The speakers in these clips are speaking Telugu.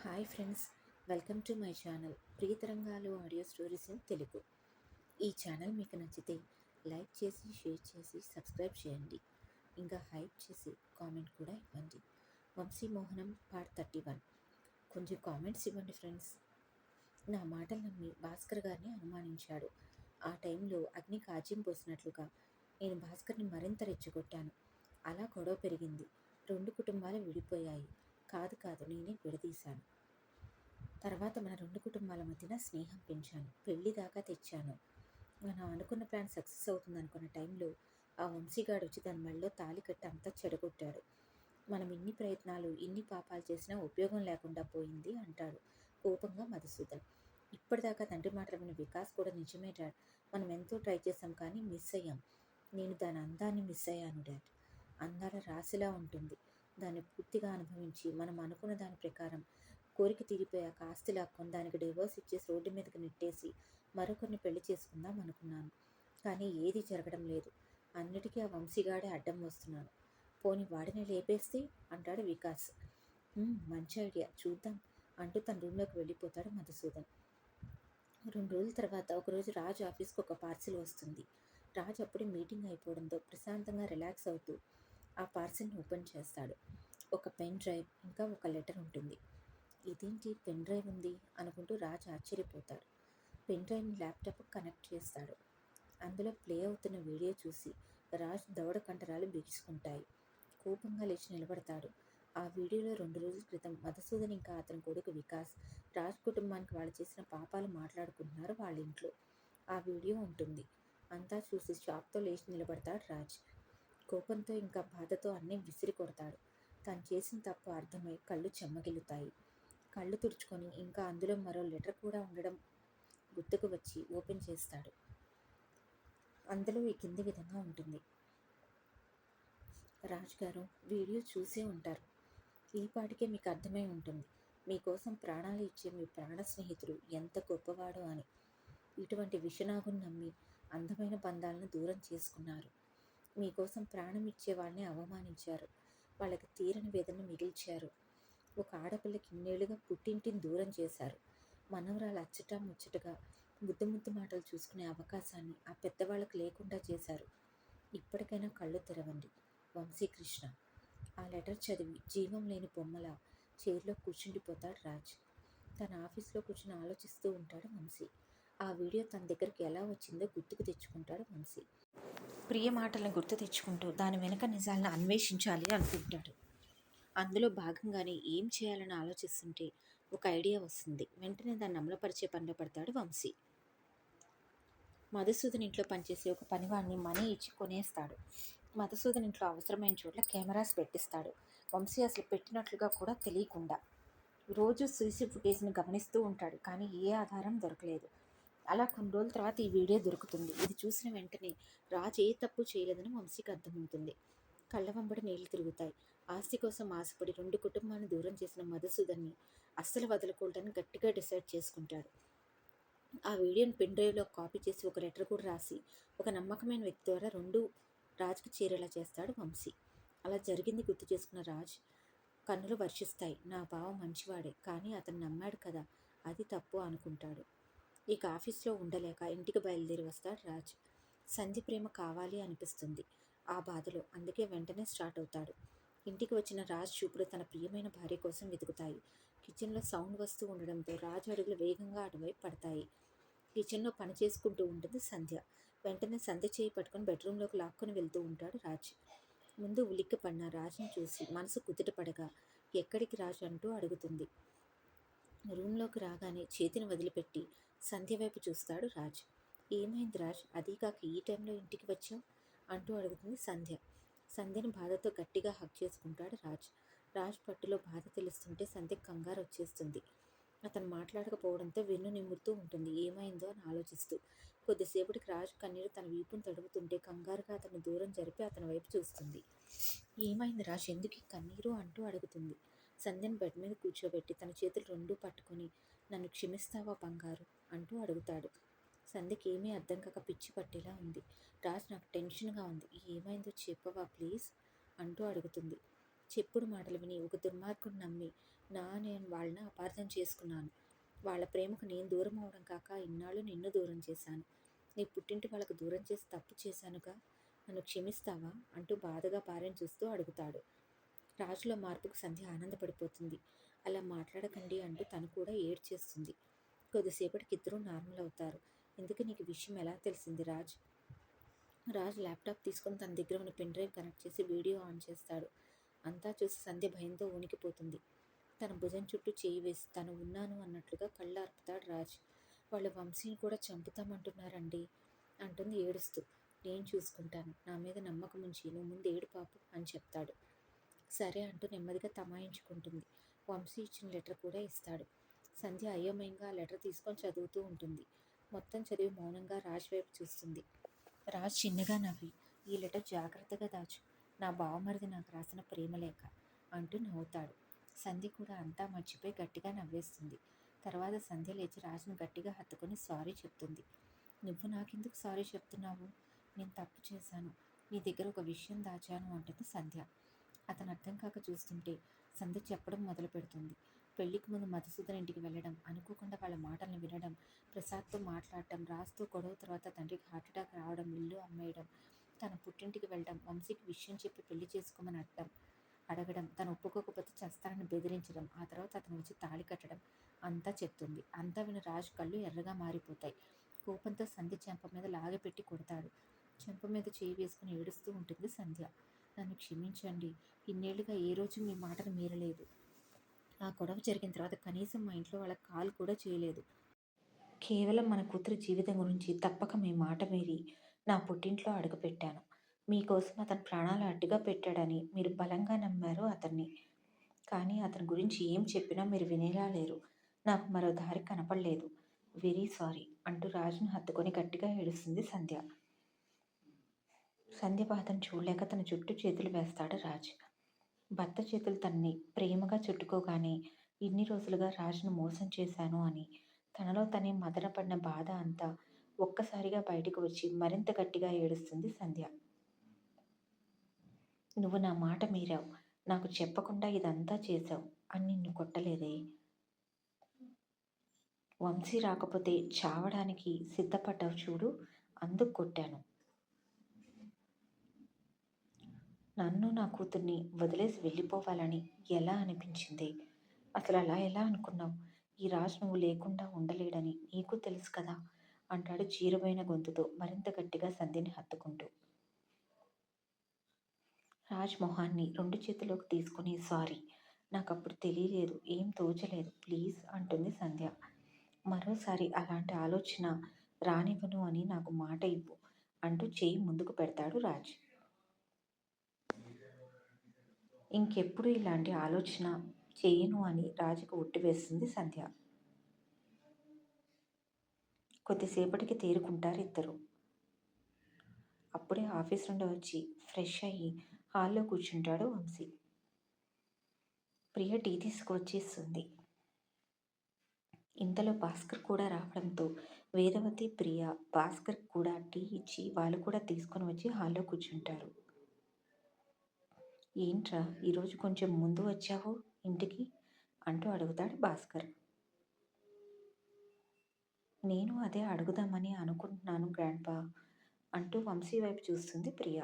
Hi friends, welcome to my channel Priyatarangalu audio stories in Telugu. ఈ ఛానల్ మీకు నచ్చితే లైక్ చేసి, షేర్ చేసి, సబ్స్క్రైబ్ చేయండి. ఇంకా హైప్ చేసి కామెంట్ కూడా ఇవ్వండి. వంశీమోహనం పార్ట్ 31. కొంచెం కామెంట్స్ ఇవ్వండి ఫ్రెండ్స్. నా మాటలు నమ్మి భాస్కర్ గారిని అనుమానించాడు. ఆ టైంలో అగ్ని కాజ్యం పోసినట్లుగా నేను భాస్కర్ని మరింత రెచ్చగొట్టాను. అలా గొడవ పెరిగింది. 2 కుటుంబాలు విడిపోయాయి. కాదు నేనే విడదీశాను. తర్వాత మన 2 కుటుంబాల మధ్యన స్నేహం పెంచాను. పెళ్లి దాకా తెచ్చాను. మనం అనుకున్న ప్లాన్ సక్సెస్ అవుతుంది అనుకున్న టైంలో ఆ వంశీగాడు వచ్చి దాని మెడలో తాళి కట్టి అంతా చెడగొట్టాడు. మనం ఇన్ని ప్రయత్నాలు, ఇన్ని పాపాలు చేసినా ఉపయోగం లేకుండా పోయింది అంటాడు కోపంగా మధుసూదన్. ఇప్పటిదాకా తండ్రి మాటలు విన్న వికాస్ కూడా నిజమే డాడ్, మనం ఎంతో ట్రై చేసాం కానీ మిస్ అయ్యాం. నేను దాని అందాన్ని మిస్ అయ్యాను డాడ్. అందాల రాశిలా ఉంటుంది. దాన్ని పూర్తిగా అనుభవించి మనం అనుకున్న దాని ప్రకారం కోరిక తీరిపోయాక ఆస్తి లాక్కొని దానికి డివోర్స్ ఇచ్చేసి రోడ్డు మీదకి నెట్టేసి మరొకరిని పెళ్లి చేసుకుందాం అనుకున్నాను. కానీ ఏది జరగడం లేదు. అన్నిటికీ ఆ వంశీగాడే అడ్డం వస్తున్నాను. పోని వాడిని లేపేస్తే అంటాడు వికాస్. మంచి ఐడియా, చూద్దాం అంటూ తన రూమ్లోకి వెళ్ళిపోతాడు మధుసూదన్. 2 రోజుల తర్వాత ఒకరోజు రాజ్ ఆఫీస్కి ఒక పార్సిల్ వస్తుంది. రాజ్ అప్పుడే మీటింగ్ అయిపోవడంతో ప్రశాంతంగా రిలాక్స్ అవుతూ ఆ పార్సిల్ని ఓపెన్ చేస్తాడు. ఒక పెన్ డ్రైవ్ ఇంకా ఒక లెటర్ ఉంటుంది. ఇదేంటి పెన్ డ్రైవ్ ఉంది అనుకుంటూ రాజ్ ఆశ్చర్యపోతాడు. పెన్ డ్రైవ్ని ల్యాప్టాప్ కనెక్ట్ చేస్తాడు. అందులో ప్లే అవుతున్న వీడియో చూసి రాజ్ దవడ కంటరాలు బిగుసుకుంటాయి. కోపంగా లేచి నిలబడతాడు. ఆ వీడియోలో 2 రోజుల క్రితం మధుసూదన్ ఇంకా అతని కొడుకు వికాస్ రాజ్ కుటుంబానికి వాళ్ళు చేసిన పాపాలు మాట్లాడుకుంటున్నారు వాళ్ళ ఇంట్లో. ఆ వీడియో ఉంటుంది. అంతా చూసి షాక్తో లేచి నిలబడతాడు రాజ్. కోపంతో ఇంకా బాధతో అన్నీ విసిరి కొడతాడు. తను చేసిన తప్పు అర్థమై కళ్ళు చెమ్మగిల్లుతాయి. కళ్ళు తుడుచుకొని ఇంకా అందులో మరో లెటర్ కూడా ఉండడం గుర్తుకు వచ్చి ఓపెన్ చేస్తాడు. అందులో ఈ కింది విధంగా ఉంటుంది. రాజ్ గారు, వీడియో చూసే ఉంటారు. ఈ పాటికే మీకు అర్థమై ఉంటుంది. మీకోసం ప్రాణాలు ఇచ్చే మీ ప్రాణ స్నేహితుడు ఎంత గొప్పవాడో అని. ఇటువంటి విషనాగుని నమ్మి అందమైన బంధాలను దూరం చేసుకున్నారు. మీకోసం ప్రాణం ఇచ్చే వాళ్ళని అవమానించారు. వాళ్ళకి తీరని వేదన మిగిల్చారు. ఒక ఆడపిల్లకి ఇన్నేళ్లుగా పుట్టింటిని దూరం చేశారు. మనవరాలు అచ్చటా ముచ్చటగా ముద్దు ముద్దు మాటలు చూసుకునే అవకాశాన్ని ఆ పెద్దవాళ్ళకు లేకుండా చేశారు. ఇప్పటికైనా కళ్ళు తెరవండి. వంశీకృష్ణ. ఆ లెటర్ చదివి జీవం లేని బొమ్మలా చైర్లో కూర్చుండిపోతాడు రాజ్. తన ఆఫీస్లో కూర్చుని ఆలోచిస్తూ ఉంటాడు వంశీ. ఆ వీడియో తన దగ్గరికి ఎలా వచ్చిందో గుర్తుకు తెచ్చుకుంటాడు వంశీ. ప్రియ మాటలను గుర్తు తెచ్చుకుంటూ దాని వెనుక నిజాలను అన్వేషించాలి అనుకుంటాడు. అందులో భాగంగానే ఏం చేయాలని ఆలోచిస్తుంటే ఒక ఐడియా వస్తుంది. వెంటనే దాన్ని అమలుపరిచే పనిలో పడతాడు వంశీ. మధుసూదన్ ఇంట్లో పనిచేసే ఒక పనివాడిని మనీ ఇచ్చి కొనేస్తాడు. మధుసూదన్ ఇంట్లో అవసరమైన చోట్ల కెమెరాస్ పెట్టిస్తాడు. వంశీ అసలు పెట్టినట్లుగా కూడా తెలియకుండా. రోజు సీసీ ఫుటేజ్ని గమనిస్తూ ఉంటాడు. కానీ ఏ ఆధారం దొరకలేదు. అలా కొన్ని రోజుల తర్వాత ఈ వీడియో దొరుకుతుంది. ఇది చూసిన వెంటనే రాజు ఏ తప్పు చేయలేదని వంశీకి అర్థమవుతుంది. కళ్ళ వెంబడి నీళ్లు తిరుగుతాయి. ఆస్తి కోసం ఆశపడి 2 కుటుంబాన్ని దూరం చేసిన మధుసూదన్ని అస్సలు వదలకూడదని గట్టిగా డిసైడ్ చేసుకుంటాడు. ఆ వీడియోని పెన్ డ్రైవ్లో కాపీ చేసి ఒక లెటర్ కూడా రాసి ఒక నమ్మకమైన వ్యక్తి ద్వారా 2 రాజుకి చేరేలా చేస్తాడు వంశీ. అలా జరిగింది గుర్తు చేసుకున్న రాజ్ కన్నులు వర్షిస్తాయి. నా బావ మంచివాడే, కానీ అతను నమ్మాడు కదా, అది తప్పు అనుకుంటాడు. ఇక ఆఫీస్లో ఉండలేక ఇంటికి బయలుదేరి వస్తాడు రాజ్. సంధి ప్రేమ కావాలి అనిపిస్తుంది ఆ బాధలో. అందుకే వెంటనే స్టార్ట్ అవుతాడు. ఇంటికి వచ్చిన రాజ్ చూపులు తన ప్రియమైన భార్య కోసం వెతుకుతాయి. కిచెన్లో సౌండ్ వస్తూ ఉండడంతో రాజ్ అడుగులు వేగంగా అటువైపు పడతాయి. కిచెన్లో పని చేసుకుంటూ ఉంటుంది సంధ్య. వెంటనే సంధ్య చేయి పట్టుకొని బెడ్రూమ్లోకి లాక్కొని వెళ్తూ ఉంటాడు రాజ్. ముందు ఉలిక్కి పడిన రాజ్ని చూసి మనసు కుదుటపడగా ఎక్కడికి రాజ్ అంటూ అడుగుతుంది. రూమ్లోకి రాగానే చేతిని వదిలిపెట్టి సంధ్య వైపు చూస్తాడు రాజ్. ఏమైంది రాజ్, అదీకాక ఈ టైంలో ఇంటికి వచ్చావు అంటూ అడుగుతుంది సంధ్య. సంధ్యని బాధతో గట్టిగా హగ్ చేసుకుంటాడు రాజ్. రాజ్ పట్టులో బాధ తెలుస్తుంటే సంధ్యకు కంగారు వచ్చేస్తుంది. అతను మాట్లాడకపోవడంతో వెన్ను నిమురుతూ ఉంటుంది. ఏమైందో అని ఆలోచిస్తూ. కొద్దిసేపటికి రాజ్ కన్నీరు తన వీపును తడుపుతుంటే కంగారుగా అతన్ని దూరం జరిపి అతని వైపు చూస్తుంది. ఏమైంది రాజ్, ఎందుకు కన్నీరు అంటూ అడుగుతుంది. సంధ్యను బెడ్ మీద కూర్చోబెట్టి తన చేతులు 2 పట్టుకొని నన్ను క్షమిస్తావా బంగారు అంటూ అడుగుతాడు. సంధ్యకి ఏమీ అర్థం కాక పిచ్చి పట్టేలా ఉంది. రాజ్, నాకు టెన్షన్గా ఉంది, ఏమైందో చెప్పవా ప్లీజ్ అంటూ అడుగుతుంది. చెప్పుడు మాటలు విని ఒక దుర్మార్గుడు నమ్మి నేను వాళ్ళని అపార్థం చేసుకున్నాను. వాళ్ళ ప్రేమకు నేను దూరం అవడం కాక ఇన్నాళ్ళు నిన్ను దూరం చేశాను. నీ పుట్టింటి వాళ్ళకు దూరం చేసి తప్పు చేశానుగా, నన్ను క్షమిస్తావా అంటూ బాధగా భార్యను చూస్తూ అడుగుతాడు. రాజులో మార్పుకు సంధ్య ఆనందపడిపోతుంది. అలా మాట్లాడకండి అంటూ తను కూడా ఏడ్చేస్తుంది. కొద్దిసేపటికి ఇద్దరూ నార్మల్ అవుతారు. ఇందుకు నీకు విషయం ఎలా తెలిసింది రాజ్? రాజ్ ల్యాప్టాప్ తీసుకుని తన దగ్గర ఉన్న పెన్ డ్రైవ్ కనెక్ట్ చేసి వీడియో ఆన్ చేస్తాడు. అంతా చూసి సంధ్య భయంతో వణికిపోతుంది. తన భుజం చుట్టూ చేయి వేసి తను ఉన్నాను అన్నట్లుగా కళ్ళార్పుతాడు రాజ్. వాళ్ళ వంశీని కూడా చంపుతామంటున్నారండి అంటుంది ఏడుస్తూ. నేను చూసుకుంటాను, నా మీద నమ్మకం ఉంచి నువ్వు ముందు ఏడు పాపు అని చెప్తాడు. సరే అంటూ నెమ్మదిగా తమాయించుకుంటుంది. వంశీ ఇచ్చిన లెటర్ కూడా ఇస్తాడు. సంధ్య అయోమయంగా ఆ లెటర్ తీసుకొని చదువుతూ ఉంటుంది. మొత్తం చదివి మౌనంగా రాజ్ వైపు చూస్తుంది. రాజ్ చిన్నగా నవ్వి, ఈ లెటర్ జాగ్రత్తగా దాచు, నా బావమరిది నాకు రాసిన ప్రేమలేఖ అంటూ నవ్వుతాడు. సంధ్య కూడా అంతా మర్చిపోయి గట్టిగా నవ్వేస్తుంది. తర్వాత సంధ్య లేచి రాజును గట్టిగా హత్తుకొని సారీ చెప్తుంది. నువ్వు నాకెందుకు సారీ చెప్తున్నావు? నేను తప్పు చేశాను, నీ దగ్గర ఒక విషయం దాచాను అంటుంది సంధ్య. అతను అర్థం కాక చూస్తుంటే సంధ్య చెప్పడం మొదలు పెడుతుంది. పెళ్లికి ముందు మధుసూదన్ ఇంటికి వెళ్ళడం, అనుకోకుండా వాళ్ళ మాటలను వినడం, ప్రసాద్తో మాట్లాడటం, రాజుతో గొడవ తర్వాత తండ్రికి హార్ట్అటాక్ రావడం, ఇల్లు అమ్మేయడం, తన పుట్టింటికి వెళ్ళడం, వంశీకి విషయం చెప్పి పెళ్లి చేసుకోమని అడగడం, తను ఒప్పుకోకపోతే చస్తానని బెదిరించడం, ఆ తర్వాత అతను వచ్చి తాళి కట్టడం అంతా చెప్తుంది. అంతా విని రాజు కళ్ళు ఎర్రగా మారిపోతాయి. కోపంతో సంధ్య చెంప మీద లాగిపెట్టి కొడతాడు. చెంప మీద చేయి వేసుకుని ఏడుస్తూ ఉంటుంది సంధ్య. నన్ను క్షమించండి, ఇన్నేళ్లుగా ఏ రోజు మీ మాటను మీరలేదు. ఆ గొడవ జరిగిన తర్వాత కనీసం మా ఇంట్లో వాళ్ళ కాల్ కూడా చేయలేదు. కేవలం మన కూతురు జీవితం గురించి తప్పక మీ మాట మీరి నా పుట్టింట్లో అడుగుపెట్టాను. మీకోసం అతను ప్రాణాలు అడ్డుగా పెట్టాడని మీరు బలంగా నమ్మారు అతన్ని. కానీ అతని గురించి ఏం చెప్పినా మీరు వినేలా లేరు. నాకు మరో దారి కనపడలేదు. వెరీ సారీ అంటూ రాజును హత్తుకొని గట్టిగా ఏడుస్తుంది సంధ్య. సంధ్య బాధను చూడలేక తన చుట్టూ చేతులు వేస్తాడు రాజ్. భర్త చేతులు తనని ప్రేమగా చుట్టుకోగానే ఇన్ని రోజులుగా రాజును మోసం చేశాను అని తనలో తనే మదనపడిన బాధ అంతా ఒక్కసారిగా బయటకు వచ్చి మరింత గట్టిగా ఏడుస్తుంది సంధ్య. నువ్వు నా మాట మీరావు, నాకు చెప్పకుండా ఇదంతా చేశావు అని నిన్ను కొట్టలేదే. వంశీ రాకపోతే చావడానికి సిద్ధపడ్డావు చూడు, అందుకు కొట్టాను. నన్ను నా కూతుర్ని వదిలేసి వెళ్ళిపోవాలని ఎలా అనిపించింది? అసలు అలా ఎలా అనుకున్నావు? ఈ రాజు నువ్వు లేకుండా ఉండలేడని నీకు తెలుసు కదా అంటాడు చీరబోయిన గొంతుతో మరింత గట్టిగా సంధ్యని హత్తుకుంటూ. రాజ్ మొహాన్ని రెండు చేతుల్లోకి తీసుకుని సారీ, నాకు అప్పుడు తెలియలేదు, ఏం తోచలేదు, ప్లీజ్ అంటుంది సంధ్య. మరోసారి అలాంటి ఆలోచన రానివ్వను అని నాకు మాట ఇవ్వు అంటూ చేయి ముందుకు పెడతాడు రాజ్. ఇంకెప్పుడు ఇలాంటి ఆలోచన చేయను అని రాజుకు ఒట్టు వేస్తుంది సంధ్య. కొద్దిసేపటికి తేరుకుంటారు ఇద్దరు. అప్పుడే ఆఫీస్ నుండి వచ్చి ఫ్రెష్ అయ్యి హాల్లో కూర్చుంటాడు వంశీ. ప్రియ టీ తీసుకువచ్చేస్తుంది. ఇంతలో భాస్కర్ కూడా రావడంతో వేదవతి, ప్రియ భాస్కర్ కూడా టీ ఇచ్చి వాళ్ళు కూడా తీసుకొని వచ్చి హాల్లో కూర్చుంటారు. ఏంట్రా ఈరోజు కొంచెం ముందు వచ్చావు ఇంటికి అంటూ అడుగుతాడు భాస్కర్. నేను అదే అడుగుదామని అనుకుంటున్నాను గ్రాండ్పా అంటూ వంశీ వైపు చూస్తుంది ప్రియ.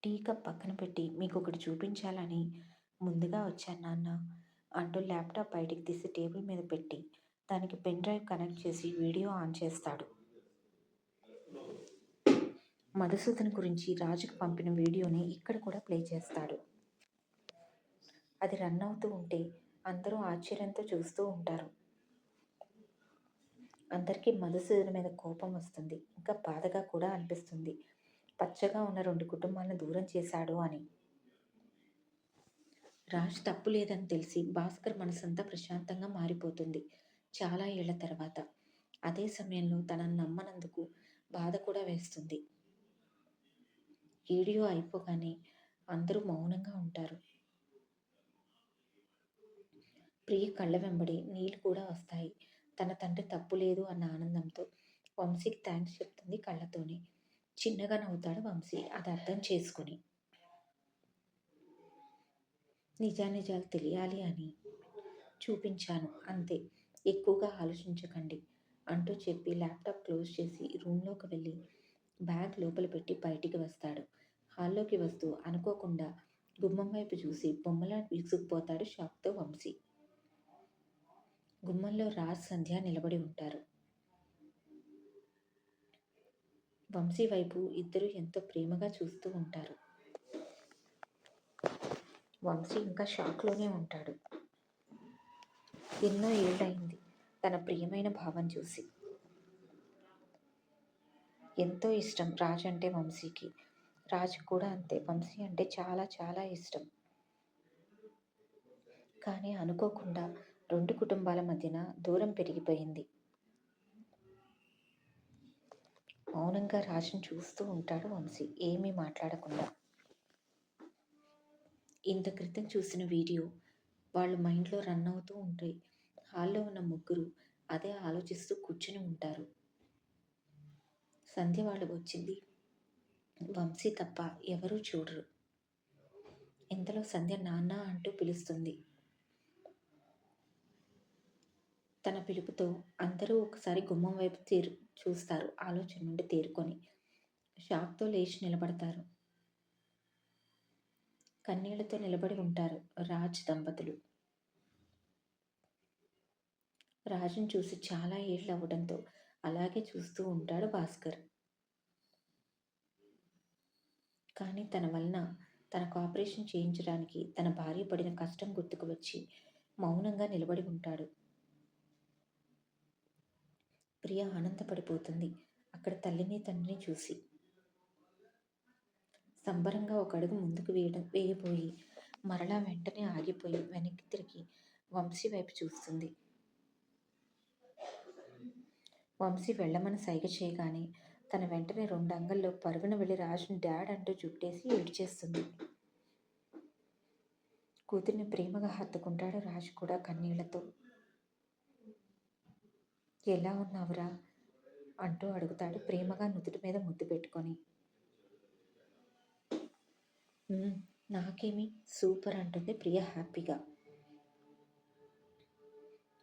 టీ కప్ పక్కన పెట్టి మీకు ఒకటి చూపించాలని ముందుగా వచ్చాను నాన్న అంటూ ల్యాప్టాప్ బయటికి తీసి టేబుల్ మీద పెట్టి దానికి పెన్ డ్రైవ్ కనెక్ట్ చేసి వీడియో ఆన్ చేస్తాడు. మధుసూదన్ గురించి రాజుకు పంపిన వీడియోని ఇక్కడ కూడా ప్లే చేస్తాడు. అది రన్ అవుతూ ఉంటే అందరూ ఆశ్చర్యంతో చూస్తూ ఉంటారు. అందరికీ మధుసూదన్ మీద కోపం వస్తుంది, ఇంకా బాధగా కూడా అనిపిస్తుంది. పచ్చగా ఉన్న రెండు కుటుంబాలను దూరం చేశాడు అని. రాజ్ తప్పు లేదని తెలిసి భాస్కర్ మనసంతా ప్రశాంతంగా మారిపోతుంది చాలా ఏళ్ల తర్వాత. అదే సమయంలో తనను నమ్మనందుకు బాధ కూడా వేస్తుంది. వీడియో అయిపోగానే అందరూ మౌనంగా ఉంటారు. ప్రియ కళ్ళ వెంబడి నీళ్ళు కూడా వస్తాయి. తన తండ్రి తప్పు లేదు అన్న ఆనందంతో వంశీకి థ్యాంక్స్ చెప్తుంది కళ్ళతోనే. చిన్నగా నవ్వుతాడు వంశీ అది అర్థం చేసుకుని. నిజానిజాలు తెలియాలి అని చూపించాను అంతే. ఎక్కువగా ఆలోచించకండి అంటూ చెప్పి ల్యాప్టాప్ క్లోజ్ చేసి రూమ్లోకి వెళ్ళి బ్యాగ్ లోపల పెట్టి బయటికి వస్తాడు. హాల్లోకి వస్తూ అనుకోకుండా గుమ్మం వైపు చూసి బొమ్మలా విసుగుపోతాడు షాక్తో వంశీ. గుమ్మంలో రాజ్, సంధ్య నిలబడి ఉంటారు. వంశీ వైపు ఇద్దరు ఎంతో ప్రేమగా చూస్తూ ఉంటారు. వంశీ ఇంకా షాక్లోనే ఉంటాడు. ఎన్నో ఏళ్ళయింది తన ప్రియమైన భావం చూసి. ఎంతో ఇష్టం రాజ్ అంటే వంశీకి. రాజు కూడా అంతే. వంశీ అంటే చాలా చాలా ఇష్టం. కానీ అనుకోకుండా రెండు కుటుంబాల మధ్యన దూరం పెరిగిపోయింది. మౌనంగా రాజును చూస్తూ ఉంటాడు వంశీ, ఏమీ మాట్లాడకుండా. ఇంత క్రితం చూసిన వీడియో వాళ్ళ మైండ్లో రన్ అవుతూ ఉంటాయి. హాల్లో ఉన్న ముగ్గురు అదే ఆలోచిస్తూ కూర్చుని ఉంటారు. సంధ్య వాళ్ళు వచ్చింది వంశీ తప్ప ఎవరూ చూడరు. ఇంతలో సంధ్య నాన్న అంటూ పిలుస్తుంది. తన పిలుపుతో అందరూ ఒకసారి గుమ్మం వైపు చూస్తారు. ఆలోచన నుండి తేరుకొని షాక్తో లేచి నిలబడతారు. కన్నీళ్లతో నిలబడి ఉంటారు రాజ్ దంపతులు. రాజును చూసి చాలా ఏళ్ళు అవ్వడంతో అలాగే చూస్తూ ఉంటాడు భాస్కర్. కానీ తన వలన తనకు ఆపరేషన్ చేయించడానికి తన భార్య పడిన కష్టం గుర్తుకు వచ్చి మౌనంగా నిలబడి ఉంటాడు. ప్రియ ఆనందపడిపోతుంది అక్కడ తల్లిని తండ్రిని చూసి. సంబరంగా ఒక అడుగు ముందుకు వేయబోయి మరలా వెంటనే ఆగిపోయి వెనక్కి తిరిగి వంశీ వైపు చూస్తుంది. వంశీ వెళ్ళమని సైగ చేయగానే తన వెంటనే 2 అంగల్లో పరుగున వెళ్ళి రాజుని డాడ్ అంటూ చుట్టేసి ఏడ్చేస్తుంది. కూతుర్ని ప్రేమగా హత్తుకుంటాడు రాజు కూడా కన్నీళ్లతో. ఎలా ఉన్నావురా అంటూ అడుగుతాడు ప్రేమగా నుదుటి మీద ముద్దు పెట్టుకొని. నాకేమి సూపర్ అంటుంది ప్రియ హ్యాపీగా.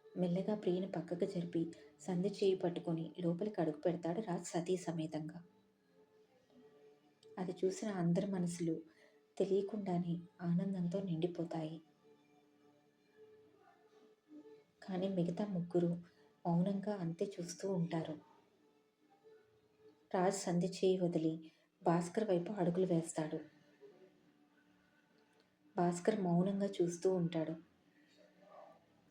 మెల్లగా ప్రియని పక్కకు జరిపి సంధి చేయి పట్టుకొని లోపలికి అడుగు పెడతాడు రాజ్ సతీ సమేతంగా. అది చూసిన అందరి మనసులు తెలియకుండానే ఆనందంతో నిండిపోతాయి. కానీ మిగతా ముగ్గురు మౌనంగా అంతే చూస్తూ ఉంటారు. రాజ్ సంధి చేయి వదిలి భాస్కర్ వైపు అడుగులు వేస్తాడు. భాస్కర్ మౌనంగా చూస్తూ ఉంటాడు.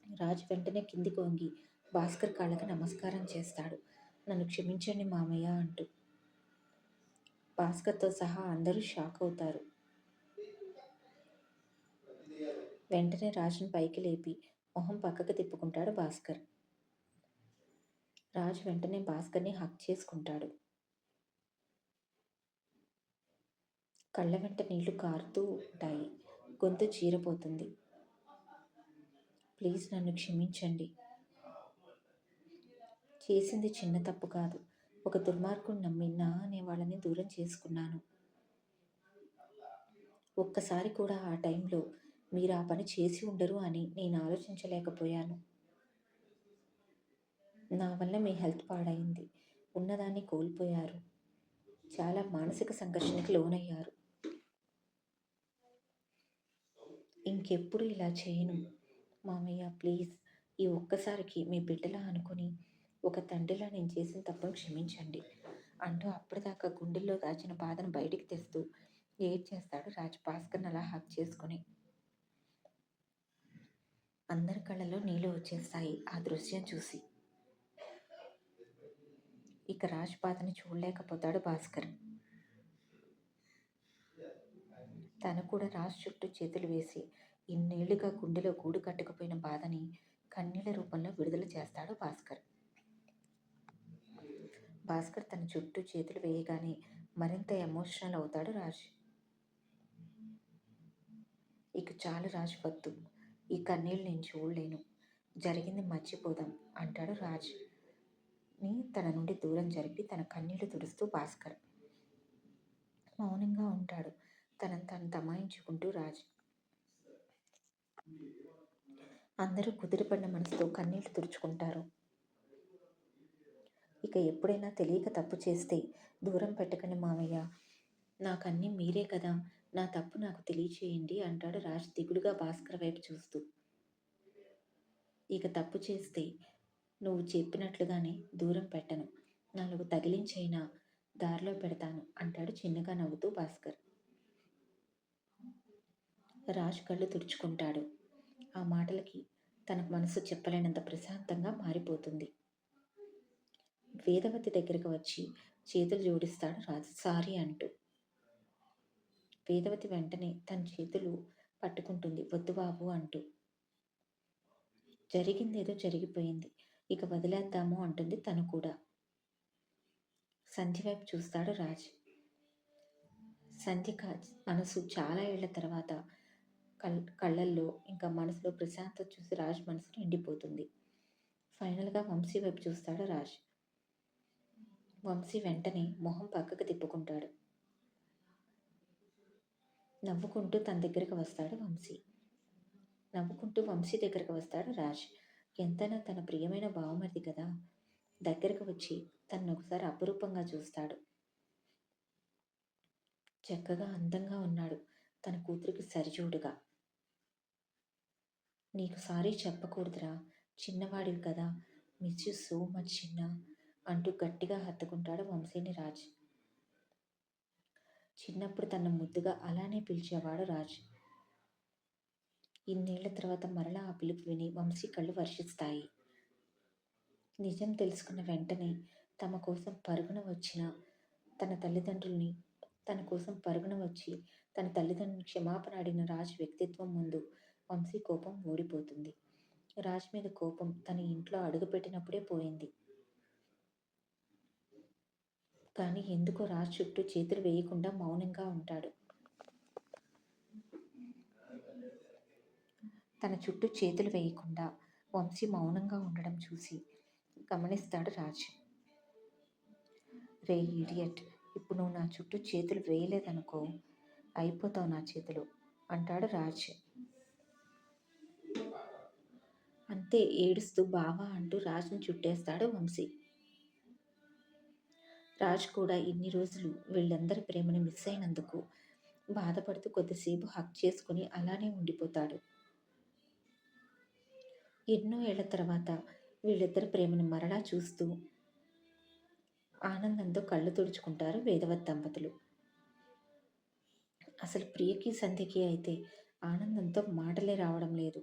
రాజు వెంటనే కిందికి వంగి భాస్కర్ కాళ్ళకి నమస్కారం చేస్తాడు. నన్ను క్షమించండి మామయ్య అంటూ. భాస్కర్తో సహా అందరూ షాక్ అవుతారు. వెంటనే రాజును పైకి లేపి మొహం పక్కకు తిప్పుకుంటాడు భాస్కర్. రాజు వెంటనే భాస్కర్ని హక్ చేసుకుంటాడు. కళ్ళ వెంట నీళ్లు కారుతూ ఉంటాయి. గొంతు చీరపోతుంది. ప్లీజ్ నన్ను క్షమించండి. చేసింది చిన్న తప్పు కాదు. ఒక దుర్మార్గుని నమ్మి నా అనే వాళ్ళని దూరం చేసుకున్నాను. ఒక్కసారి కూడా ఆ టైంలో మీరు ఆ పని చేసి ఉండరు అని నేను ఆలోచించలేకపోయాను. నా వల్ల మీ హెల్త్ పాడైంది. ఉన్నదాన్ని కోల్పోయారు. చాలా మానసిక సంఘర్షణకి లోనయ్యారు. ఇంకెప్పుడు ఇలా చేయను మామయ్య, ప్లీజ్ ఈ ఒక్కసారికి మీ బిడ్డలా అనుకుని ఒక తండ్రిలా నేను చేసిన తప్పును క్షమించండి అంటూ అప్పటిదాకా గుండెల్లో దాచిన బాధను బయటికి తెస్తూ ఏడ్చేస్తాడు రాజ్ భాస్కర్ని అలా హక్ చేసుకుని. అందరి కళ్ళలో నీళ్ళు వచ్చేస్తాయి ఆ దృశ్యం చూసి. ఇక రాజ్ బాధని చూడలేకపోతాడు భాస్కర్. తను కూడా రాజ్ చుట్టూ చేతులు వేసి ఇన్నేళ్లుగా గుండెలో గూడు కట్టుకుపోయిన బాధని కన్నీళ్ల రూపంలో విడుదల చేస్తాడు భాస్కర్. భాస్కర్ తన చుట్టూ చేతులు వేయగానే మరింత ఎమోషనల్ అవుతాడు రాజ్. ఇక చాలు రాజ్, వద్దు, ఈ కన్నీళ్ళు నేను చూడలేను, జరిగింది మర్చిపోదాం అంటాడు రాజ్ని తన నుండి దూరం జరిపి తన కన్నీళ్లు తుడుస్తూ భాస్కర్. మౌనంగా ఉంటాడు తనను తాను తమాయించుకుంటూ రాజ్. అందరూ కుదిరిపడిన మనసుతో కన్నీళ్లు తుడుచుకుంటారు. ఇక ఎప్పుడైనా తెలియక తప్పు చేస్తే దూరం పెట్టకండి మావయ్య, నాకన్నీ మీరే కదా, నా తప్పు నాకు తెలియచేయండి అంటాడు రాజ్ దిగులుగా భాస్కర్ వైపు చూస్తూ. ఇక తప్పు చేస్తే నువ్వు చెప్పినట్లుగానే దూరం పెట్టను, నాలుగు తగిలించైనా దారిలో పెడతాను అంటాడు చిన్నగా నవ్వుతూ భాస్కర్. రాజ్ కళ్ళు తుడుచుకుంటాడు. ఆ మాటలకి తన మనసు చెప్పలేనంత ప్రశాంతంగా మారిపోతుంది. వేదవతి దగ్గరకు వచ్చి చేతులు జోడిస్తాడు రాజు సారీ అంటూ. వేదవతి వెంటనే తన చేతులు పట్టుకుంటుంది వద్దు బాబు అంటూ. జరిగిందేదో జరిగిపోయింది, ఇక వదిలేద్దాము అంటుంది తను కూడా. సంధ్య వైపు చూస్తాడు రాజ్. సంధ్య మనసు చాలా ఏళ్ల తర్వాత కళ్ళల్లో ఇంకా మనసులో ప్రశాంతత చూసి రాజ్ మనసు నిండిపోతుంది. ఫైనల్గా వంశీ వైపు చూస్తాడు రాజ్. వంశీ వెంటనే మొహం పక్కకు తిప్పుకుంటాడు. నవ్వుకుంటూ తన దగ్గరకు వస్తాడు వంశీ. నవ్వుకుంటూ వంశీ దగ్గరకు వస్తాడు రాజ్. ఎంతైనా తన ప్రియమైన బావమరిది కదా, దగ్గరకు వచ్చి తనను ఒకసారి అపురూపంగా చూస్తాడు. చక్కగా అందంగా ఉన్నాడు, తన కూతురికి సరిజోడుగా. నీకు సారీ చెప్పకూడదురా, చిన్నవాడివి కదా, మిస్ యూ సో మచ్ చిన్న అంటూ గట్టిగా హత్తుకుంటాడు వంశీని రాజ్. చిన్నప్పుడు తన ముద్దుగా అలానే పిలిచేవాడు రాజ్. ఇన్నేళ్ల తర్వాత మరలా ఆ పిలుపు విని వంశీ కళ్ళు వర్షిస్తాయి. నిజం తెలుసుకున్న వెంటనే తమ కోసం పరుగున వచ్చిన తన తల్లిదండ్రుల్ని తన కోసం పరుగున వచ్చి తన తల్లిదండ్రులను క్షమాపణ అడిగిన రాజ్ వ్యక్తిత్వం ముందు వంశీ కోపం ఓడిపోతుంది. రాజ్ మీద కోపం తన ఇంట్లో అడుగుపెట్టినప్పుడే పోయింది. కానీ ఎందుకో రాజ్ చుట్టూ చేతులు వేయకుండా మౌనంగా ఉంటాడు. తన చుట్టూ చేతులు వేయకుండా వంశీ మౌనంగా ఉండడం చూసి గమనిస్తాడు రాజ్. రే ఇడియట్, ఇప్పుడు నువ్వు నా చుట్టూ చేతులు వేయలేదనుకో అయిపోతావు నా చేతులు అంటాడు రాజ్. అంతే ఏడుస్తూ బావా అంటూ రాజ్ని చుట్టేస్తాడు వంశీ. రాజ్ కూడా ఇన్ని రోజులు వీళ్ళందరి ప్రేమను మిస్ అయినందుకు బాధపడుతూ కొద్దిసేపు హక్ చేసుకుని అలానే ఉండిపోతాడు. ఎన్నో ఏళ్ల తర్వాత వీళ్ళిద్దరి ప్రేమను మరలా చూస్తూ ఆనందంతో కళ్ళు తుడుచుకుంటారు వేదవతి దంపతులు. అసలు ప్రియకి సంధ్యకి అయితే ఆనందంతో మాటలే రావడం లేదు.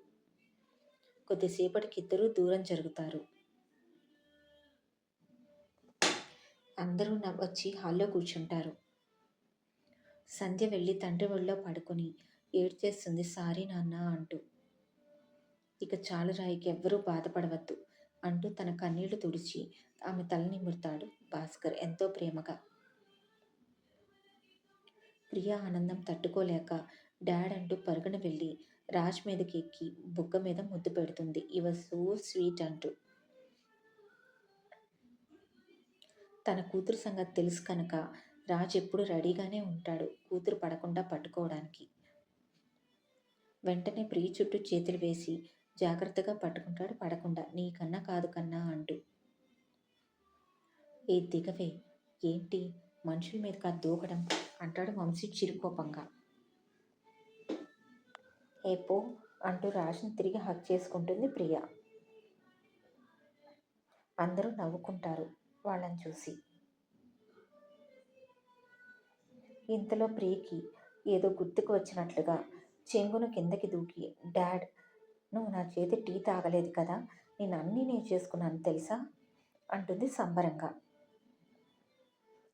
కొద్దిసేపటికి ఇద్దరూ దూరం జరుగుతారు. అందరూ వచ్చి హాల్లో కూర్చుంటారు. సంధ్య వెళ్ళి తండ్రి ఒళ్ళో పడుకొని ఏడ్చేస్తుంది సారీ నాన్న అంటూ. ఇక చాలు రాయికి ఎవ్వరూ బాధపడవద్దు అంటూ తన కన్నీళ్లు తుడిచి ఆమె తల నిమురుతాడు భాస్కర్ ఎంతో ప్రేమగా. ప్రియా ఆనందం తట్టుకోలేక డాడ్ అంటూ పరుగున వెళ్ళి రాజ్ మీదకి ఎక్కి బుగ్గ మీద ముద్దు పెడుతుంది. యువర్ సో స్వీట్ అంటూ. తన కూతురు సంగతి తెలుసు కనుక రాజ్ ఎప్పుడు రెడీగానే ఉంటాడు కూతురు పడకుండా పట్టుకోవడానికి. వెంటనే ప్రియ చుట్టూ చేతులు వేసి జాగ్రత్తగా పట్టుకుంటాడు పడకుండా. నీకన్నా కాదు కన్నా అంటూ. ఏ దిగవే, ఏంటి మనుషుల మీద కాదు దూకడం అంటాడు వంశీ చిరుకోపంగా. ఏ పో అంటూ రాజ్ని తిరిగి హక్ చేసుకుంటుంది ప్రియ. అందరూ నవ్వుకుంటారు వాళ్ళని చూసి. ఇంతలో ప్రియకి ఏదో గుర్తుకు వచ్చినట్లుగా చెంగున కిందకి దూకి డాడ్, నువ్వు నా చేతి టీ తాగలేదు కదా, నేను అన్నీ చేసుకున్నాను తెలుసా అంటుంది సంబరంగా.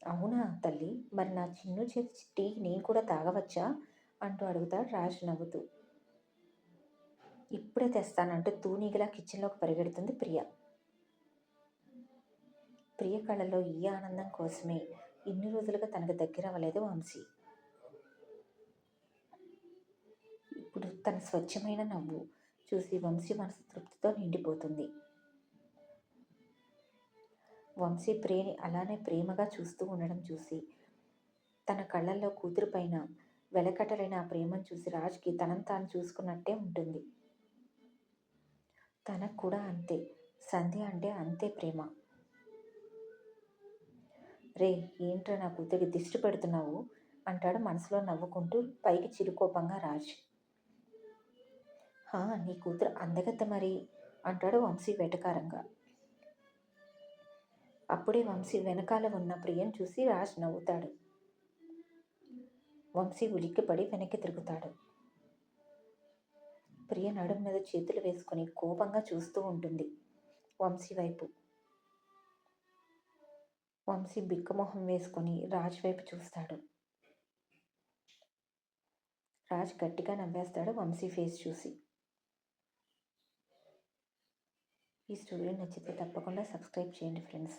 అవునా తల్లి, మరి నా చిన్ను చేతి టీ నేను కూడా తాగవచ్చా అంటూ అడుగుతాడు రాజ్ నవ్వుతూ. ఇప్పుడే తెస్తానంటూ తూనీగలా కిచెన్లోకి పరిగెడుతుంది ప్రియ. ప్రియ కళ్ళలో ఈ ఆనందం కోసమే ఇన్ని రోజులుగా తనకు దగ్గర అవ్వలేదు వంశీ. ఇప్పుడు తన స్వచ్ఛమైన నవ్వు చూసి వంశీ మనసు తృప్తితో నిండిపోతుంది. వంశీ ప్రియని అలానే ప్రేమగా చూస్తూ ఉండడం చూసి తన కళ్ళల్లో కూతురు పైన వెలకట్టలేని ఆ ప్రేమను చూసి రాజ్కి తనను తాను చూసుకున్నట్టే ఉంటుంది. తనకు కూడా అంతే. సంధ్య అంటే అంతే ప్రేమ. రే, ఏంట్రా నా కూతురికి దిష్టి పెడుతున్నావు అంటాడు మనసులో నవ్వుకుంటూ, పైకి చిరుకోపంగా రాజ్. నీ కూతురు అందగత్త మరి అంటాడు వంశీ వెటకారంగా. అప్పుడే వంశీ వెనకాల ఉన్న ప్రియను చూసి రాజ్ నవ్వుతాడు. వంశీ ఉలిక్కిపడి వెనక్కి తిరుగుతాడు. ప్రియ నడుం మీద చేతులు వేసుకొని కోపంగా చూస్తూ ఉంటుంది వంశీ వైపు. వంశీ బిక్కమొహం వేసుకొని రాజ్ వైపు చూస్తాడు. రాజ్ గట్టిగా నవ్వేస్తాడు వంశీ ఫేస్ చూసి. ఈ స్టోరీ నచ్చితే తప్పకుండా సబ్స్క్రైబ్ చేయండి ఫ్రెండ్స్.